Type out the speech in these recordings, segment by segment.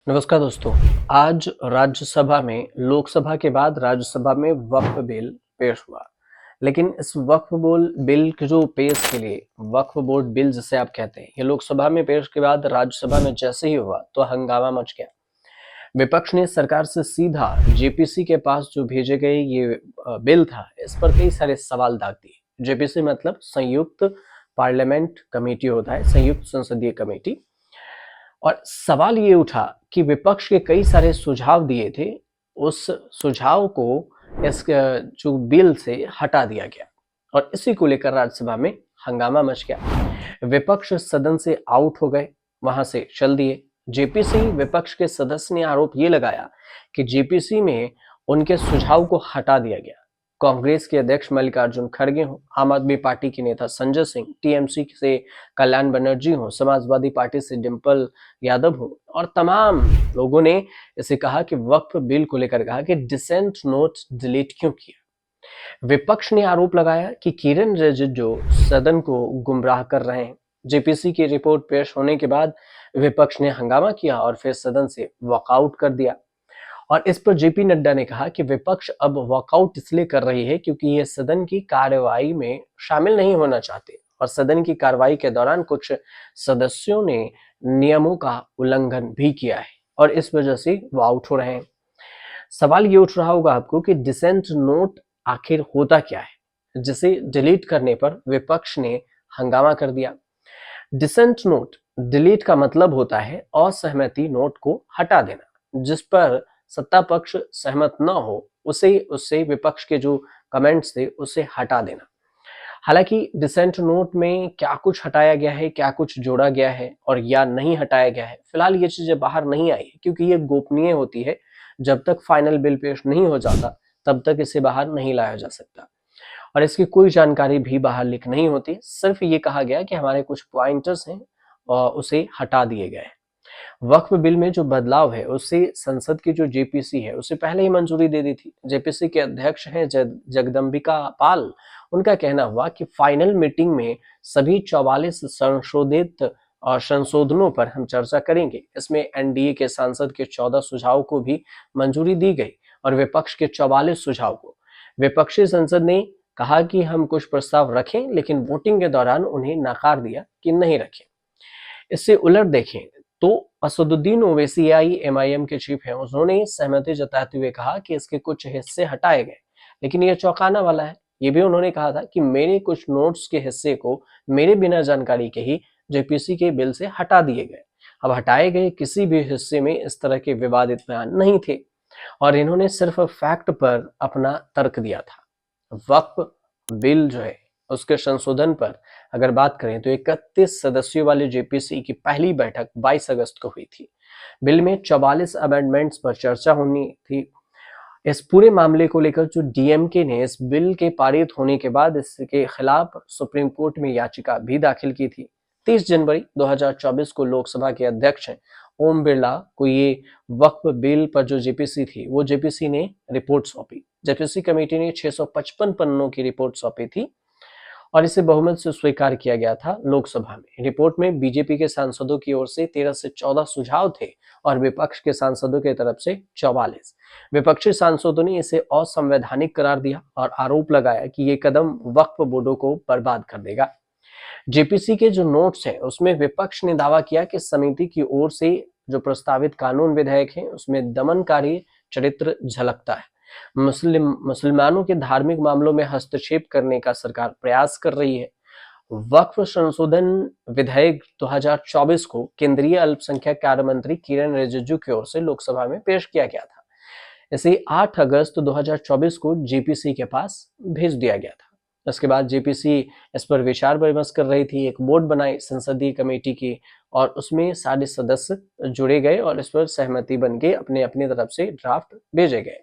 नमस्कार दोस्तों। आज राज्यसभा में लोकसभा के बाद राज्यसभा में वक्फ बिल पेश हुआ। लेकिन इस वक्फ बोल बिल के जो पेश के लिए वक्फ बोर्ड बिल जिसे आप कहते हैं, ये लोकसभा में पेश के बाद राज्यसभा में जैसे ही हुआ तो हंगामा मच गया। विपक्ष ने सरकार से सीधा जेपीसी के पास जो भेजे गए ये बिल था, इस पर कई सारे सवाल दाग दिए। जेपीसी मतलब संयुक्त पार्लियामेंट कमेटी होता है, संयुक्त संसदीय कमेटी। और सवाल ये उठा कि विपक्ष के कई सारे सुझाव दिए थे, उस सुझाव को इस जो बिल से हटा दिया गया और इसी को लेकर राज्यसभा में हंगामा मच गया। विपक्ष सदन से आउट हो गए, वहां से चल दिए। जेपीसी विपक्ष के सदस्य ने आरोप ये लगाया कि जेपीसी में उनके सुझाव को हटा दिया गया। कांग्रेस के अध्यक्ष मल्लिकार्जुन खड़गे हों, आम आदमी पार्टी के नेता संजय सिंह, टीएमसी से कल्याण बनर्जी हों, समाजवादी पार्टी से डिंपल यादव हो और तमाम लोगों ने इसे कहा कि वक्फ बिल को लेकर कहा कि डिसेंट नोट डिलीट क्यों किया। विपक्ष ने आरोप लगाया कि किरण रिजिजू सदन को गुमराह कर रहे हैं। जेपीसी की रिपोर्ट पेश होने के बाद विपक्ष ने हंगामा किया और फिर सदन से वॉकआउट कर दिया। और इस पर जेपी नड्डा ने कहा कि विपक्ष अब वॉकआउट इसलिए कर रही है क्योंकि ये सदन की कार्यवाही में शामिल नहीं होना चाहते और सदन की कार्रवाई के दौरान कुछ सदस्यों ने नियमों का उल्लंघन भी किया है और इस वजह से वो आउट हो रहे हैं। सवाल ये उठ रहा होगा आपको कि डिसेंट नोट आखिर होता क्या है, जिसे डिलीट करने पर विपक्ष ने हंगामा कर दिया। डिसेंट नोट डिलीट का मतलब होता है असहमति नोट को हटा देना, जिस पर सत्ता पक्ष सहमत न हो उसे उससे विपक्ष के जो कमेंट्स थे उसे हटा देना। हालांकि डिसेंट नोट में क्या कुछ हटाया गया है, क्या कुछ जोड़ा गया है और या नहीं हटाया गया है, फिलहाल ये चीजें बाहर नहीं आई है क्योंकि ये गोपनीय होती है। जब तक फाइनल बिल पेश नहीं हो जाता तब तक इसे बाहर नहीं लाया जा सकता और इसकी कोई जानकारी भी बाहर लीक नहीं होती। सिर्फ ये कहा गया कि हमारे कुछ पॉइंटर्स हैं और उसे हटा दिए गए। वक्फ बिल में जो बदलाव है उससे संसद की जो जेपीसी है उसे पहले ही मंजूरी दे दी थी। जेपीसी के अध्यक्ष हैं जगदम्बिका पाल। उनका कहना हुआ कि फाइनल मीटिंग में सभी 44 संशोधित और संशोधनों पर हम चर्चा करेंगे। इसमें एनडीए के सांसद के 14 सुझाव को भी मंजूरी दी गई और विपक्ष के 44 सुझाव को। विपक्षी संसद ने कहा कि हम कुछ प्रस्ताव रखें, लेकिन वोटिंग के दौरान उन्हें नकार दिया कि नहीं रखें। इससे उलट देखें तो असदुद्दीन ओवैसी एमआईएम के चीफ हैं, उन्होंने सहमति जताते हुए कहा कि इसके कुछ हिस्से हटाए गए, लेकिन यह चौंकाना वाला है। ये भी उन्होंने कहा था कि मेरे कुछ नोट्स के हिस्से को मेरे बिना जानकारी के ही जेपीसी के बिल से हटा दिए गए। अब हटाए गए किसी भी हिस्से में इस तरह के विवादित बयान नहीं थे और इन्होंने सिर्फ फैक्ट पर अपना तर्क दिया था। वक्फ बिल जो है उसके संशोधन पर अगर बात करें तो 31 सदस्यों वाले जेपीसी की पहली बैठक 22 अगस्त को हुई थी। बिल में 44 अमेंडमेंट्स पर चर्चा होनी थी। इस पूरे मामले को लेकर जो डीएमके ने इस बिल के पारित होने के बाद इसके खिलाफ सुप्रीम कोर्ट में याचिका भी दाखिल की थी। 30 जनवरी 2024 को लोकसभा के अध्यक्ष हैं ओम बिरला को ये वक्फ बिल पर जो जेपीसी थी वो जेपीसी ने रिपोर्ट सौंपी। जेपीसी कमेटी ने 655 पन्नों की रिपोर्ट सौंपी थी और इसे बहुमत से स्वीकार किया गया था लोकसभा में। रिपोर्ट में बीजेपी के सांसदों की ओर से 13 से 14 सुझाव थे और विपक्ष के सांसदों की तरफ से 44। विपक्षी सांसदों ने इसे असंवैधानिक करार दिया और आरोप लगाया कि ये कदम वक्फ बोर्डों को बर्बाद कर देगा। जेपीसी के जो नोट्स हैं उसमें विपक्ष ने दावा किया कि समिति की ओर से जो प्रस्तावित कानून विधेयक है उसमें दमनकारी चरित्र झलकता है। मुसलमानों के धार्मिक मामलों में हस्तक्षेप करने का सरकार प्रयास कर रही है। वक्फ संशोधन विधेयक 2024 को केंद्रीय अल्पसंख्यक कार्य मंत्री किरण रिजिजू की ओर से लोकसभा में पेश किया गया था। इसे 8 अगस्त 2024 को जेपीसी के पास भेज दिया गया था। इसके बाद जेपीसी इस पर विचार विमर्श कर रही थी, एक बोर्ड बनाई संसदीय कमेटी की और उसमें सारे सदस्य जुड़े गए और इस पर सहमति बन के अपने अपनी तरफ से ड्राफ्ट भेजे गए।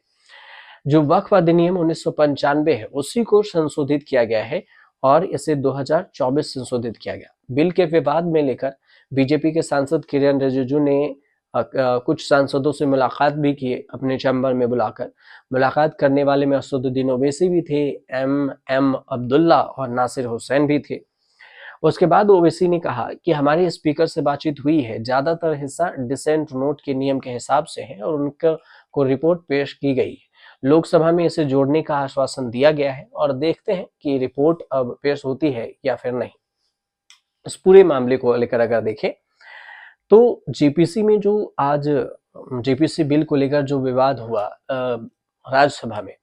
जो वक्फ अधिनियम 1995 है उसी को संशोधित किया गया है और इसे 2024 संशोधित किया गया। बिल के विवाद में लेकर बीजेपी के सांसद किरण रिजिजू ने कुछ सांसदों से मुलाकात भी की अपने चैम्बर में बुलाकर। मुलाकात करने वाले में असदुद्दीन ओवैसी भी थे, एम अब्दुल्ला और नासिर हुसैन भी थे। उसके बाद ओवैसी ने कहा कि हमारे स्पीकर से बातचीत हुई है, ज्यादातर हिस्सा डिसेंट नोट के नियम के हिसाब से है और उनका को रिपोर्ट पेश की गई है। लोकसभा में इसे जोड़ने का आश्वासन दिया गया है और देखते हैं कि रिपोर्ट अब पेश होती है या फिर नहीं। इस पूरे मामले को लेकर अगर देखें तो जेपीसी में जो आज जेपीसी बिल को लेकर जो विवाद हुआ राज्यसभा में,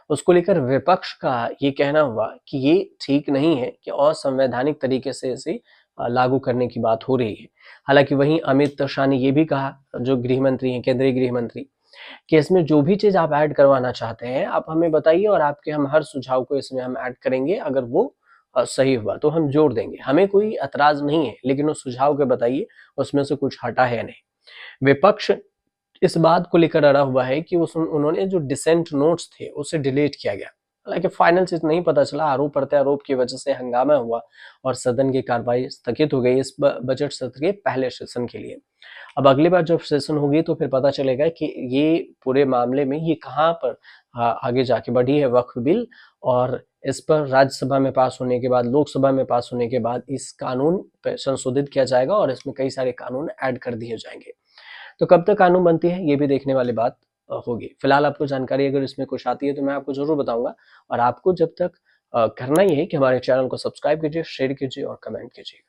उसको लेकर विपक्ष का ये कहना हुआ कि ये ठीक नहीं है कि असंवैधानिक तरीके से इसे लागू करने की बात हो रही है। हालांकि वहीं अमित शाह ने ये भी कहा, जो गृह मंत्री हैं, केंद्रीय गृह मंत्री, कि इसमें जो भी चीज आप ऐड करवाना चाहते हैं आप हमें बताइए और आपके हम हर सुझाव को इसमें हम ऐड करेंगे, अगर वो सही हुआ तो हम जोड़ देंगे, हमें कोई एतराज नहीं है, लेकिन उस सुझाव के बताइए उसमें से कुछ हटा है नहीं। विपक्ष इस बात को लेकर अड़ा हुआ है कि उन्होंने जो डिसेंट नोट्स थे उसे डिलीट किया गया। हालांकि फाइनल चीज नहीं पता चला, आरोप प्रत्यारोप की वजह से हंगामा हुआ और सदन की कार्रवाई स्थगित हो गई इस बजट सत्र के पहले सेशन के लिए। अब अगली बार जब सेशन होगी तो फिर पता चलेगा कि ये पूरे मामले में ये कहाँ पर आगे जाके बढ़ी है वक्फ बिल, और इस पर राज्यसभा में पास होने के बाद, लोकसभा में पास होने के बाद इस कानून पे संशोधित किया जाएगा और इसमें कई सारे कानून ऐड कर दिए जाएंगे। तो कब तक कानून बनती है ये भी देखने वाली बात होगी। फिलहाल आपको जानकारी अगर इसमें कुछ आती है तो मैं आपको जरूर बताऊंगा, और आपको जब तक करना ही है कि हमारे चैनल को सब्सक्राइब कीजिए, शेयर कीजिए और कमेंट कीजिए।